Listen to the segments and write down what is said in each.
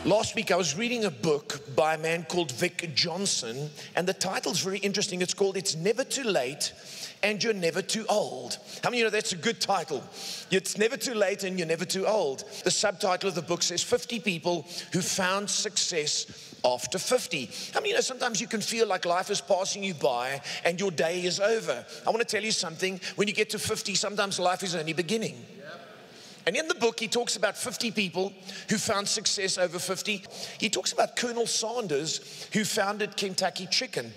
Last week I was reading a book by a man called Vic Johnson, and the title's very interesting. It's called It's Never Too Late and You're Never Too Old. How many of you know that's a good title? It's never too late and you're never too old. The subtitle of the book says 50 people who found success after 50. How many of you know sometimes you can feel like life is passing you by and your day is over? I want to tell you something. When you get to 50, sometimes life is only beginning. And in the book, he talks about 50 people who found success over 50. He talks about Colonel Sanders, who founded Kentucky Chicken.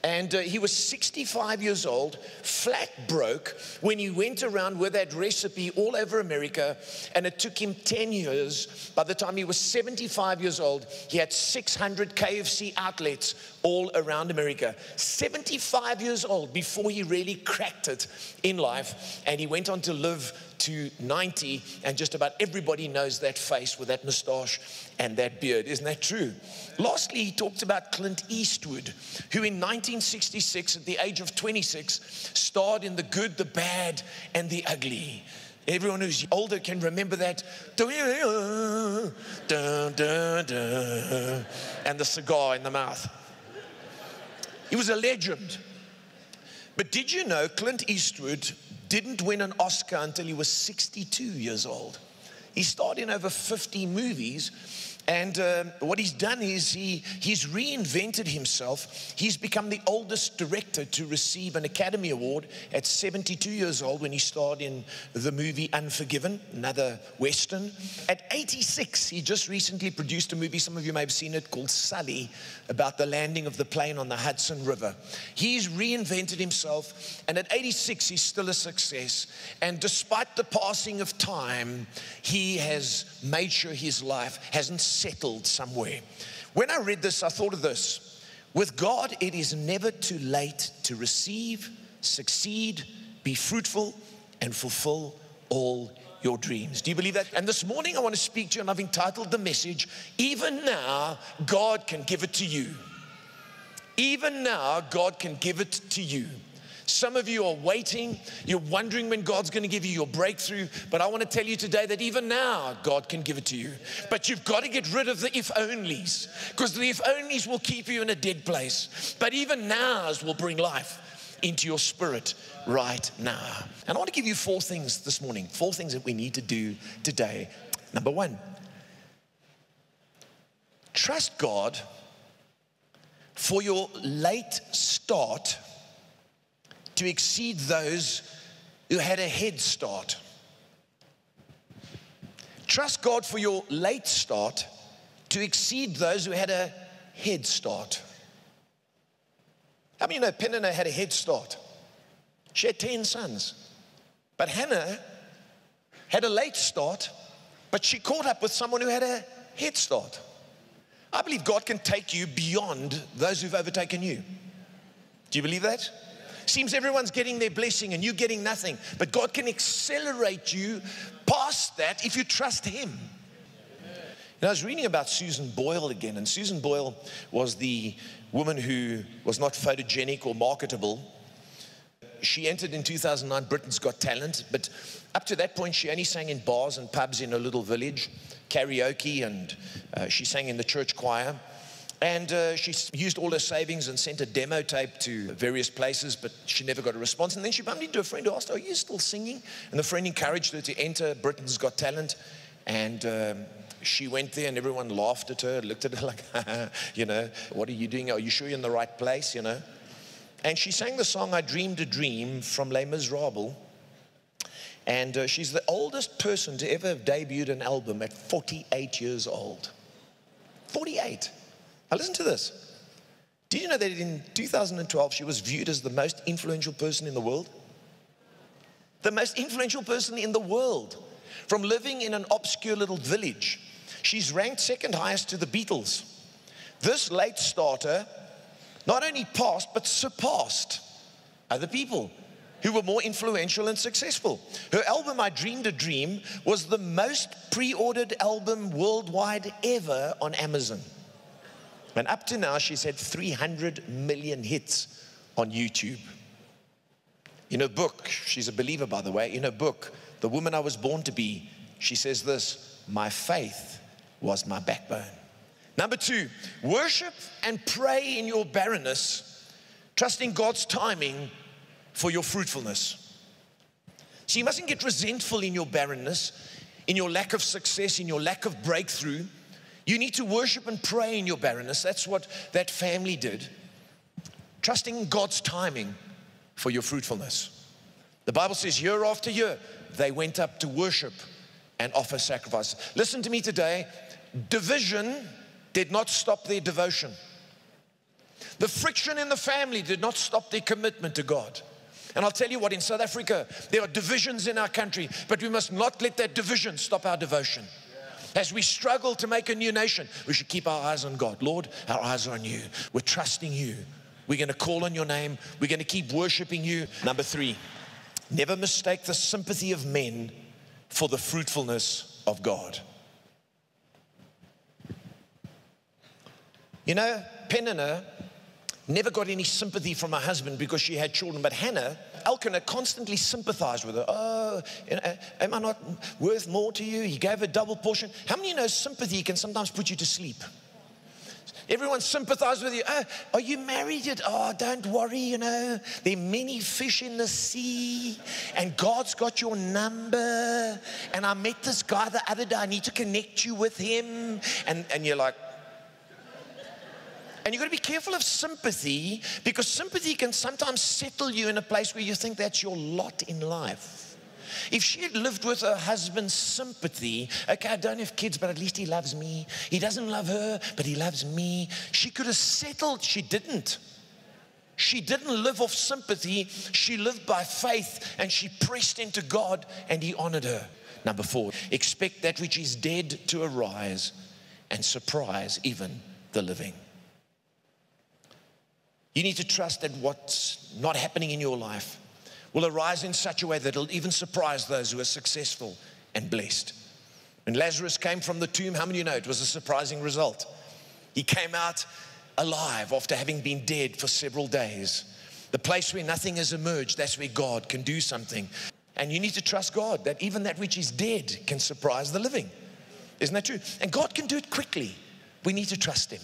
And he was 65 years old, flat broke, when he went around with that recipe all over America. And it took him 10 years. By the time he was 75 years old, he had 600 KFC outlets all around America. 75 years old before he really cracked it in life. And he went on to live to 90, and just about everybody knows that face with that mustache and that beard. Isn't that true? Lastly, he talked about Clint Eastwood, who in 1966, at the age of 26, starred in The Good, the Bad, and the Ugly. Everyone who's older can remember that. And the cigar in the mouth. He was a legend. But did you know Clint Eastwood didn't win an Oscar until he was 62 years old? He starred in over 50 movies. And what he's done is he's reinvented himself. He's become the oldest director to receive an Academy Award at 72 years old when he starred in the movie Unforgiven, another Western. At 86, he just recently produced a movie, some of you may have seen it, called Sully, about the landing of the plane on the Hudson River. He's reinvented himself, and at 86, he's still a success. And despite the passing of time, he has made sure his life hasn't settled somewhere. When I read this, I thought of this. With God, it is never too late to receive, succeed, be fruitful, and fulfill all your dreams. Do you believe that? And this morning I want to speak to you, and I've entitled the message, Even Now, God Can Give It to You. Even now, God can give it to you. Some of you are waiting. You're wondering when God's going to give you your breakthrough. But I want to tell you today that even now, God can give it to you. But you've got to get rid of the if-onlys, because the if-onlys will keep you in a dead place. But even nows will bring life into your spirit right now. And I want to give you 4 things this morning, 4 things that we need to do today. Number 1, trust God for your late start to exceed those who had a head start. Trust God for your late start to exceed those who had a head start. How many of you know Peninnah had a head start? She had 10 sons. But Hannah had a late start, but she caught up with someone who had a head start. I believe God can take you beyond those who've overtaken you. Do you believe that? Seems everyone's getting their blessing and you're getting nothing. But God can accelerate you past that if you trust Him. And I was reading about Susan Boyle again. And Susan Boyle was the woman who was not photogenic or marketable. She entered in 2009 Britain's Got Talent. But up to that point, she only sang in bars and pubs in a little village. Karaoke, and she sang in the church choir. And she used all her savings and sent a demo tape to various places, but she never got a response. And then she bumped into a friend who asked her, "Are you still singing?" And the friend encouraged her to enter Britain's Got Talent. And she went there and everyone laughed at her, looked at her like, you know, what are you doing? Are you sure you're in the right place, you know? And she sang the song, "I Dreamed a Dream" from Les Miserables. And she's the oldest person to ever have debuted an album at 48 years old. 48. Now listen to this. Did you know that in 2012 she was viewed as the most influential person in the world? The most influential person in the world. From living in an obscure little village, she's ranked second highest to the Beatles. This late starter not only passed but surpassed other people who were more influential and successful. Her album, "I Dreamed a Dream," was the most pre-ordered album worldwide ever on Amazon. And up to now, she's had 300 million hits on YouTube. In her book, she's a believer, by the way, in her book, "The Woman I Was Born to Be," she says this: "My faith was my backbone. Number 2, worship and pray in your barrenness, trusting God's timing for your fruitfulness. So you mustn't get resentful in your barrenness, in your lack of success, in your lack of breakthrough. You need to worship and pray in your barrenness. That's what that family did. Trusting God's timing for your fruitfulness. The Bible says year after year, they went up to worship and offer sacrifices. Listen to me today. Division did not stop their devotion. The friction in the family did not stop their commitment to God. And I'll tell you what, in South Africa, there are divisions in our country, but we must not let that division stop our devotion. As we struggle to make a new nation, we should keep our eyes on God. Lord, our eyes are on you. We're trusting you. We're going to call on your name. We're going to keep worshiping you. Number 3, never mistake the sympathy of men for the fruitfulness of God. You know, Peninnah never got any sympathy from her husband because she had children, but Hannah, Elkanah constantly sympathized with her. Oh, am I not worth more to you? He gave her double portion. How many of you know sympathy can sometimes put you to sleep? Everyone sympathizes with you. Oh, are you married yet? Oh, don't worry, you know. There are many fish in the sea, and God's got your number. And I met this guy the other day. I need to connect you with him. And you're like, and you've got to be careful of sympathy, because sympathy can sometimes settle you in a place where you think that's your lot in life. If she had lived with her husband's sympathy, okay, I don't have kids, but at least he loves me. He doesn't love her, but he loves me. She could have settled. She didn't. She didn't live off sympathy. She lived by faith, and she pressed into God, and he honored her. Number 4, expect that which is dead to arise and surprise even the living. You need to trust that what's not happening in your life will arise in such a way that it'll even surprise those who are successful and blessed. When Lazarus came from the tomb, how many of you know it was a surprising result? He came out alive after having been dead for several days. The place where nothing has emerged, that's where God can do something. And you need to trust God that even that which is dead can surprise the living. Isn't that true? And God can do it quickly. We need to trust him.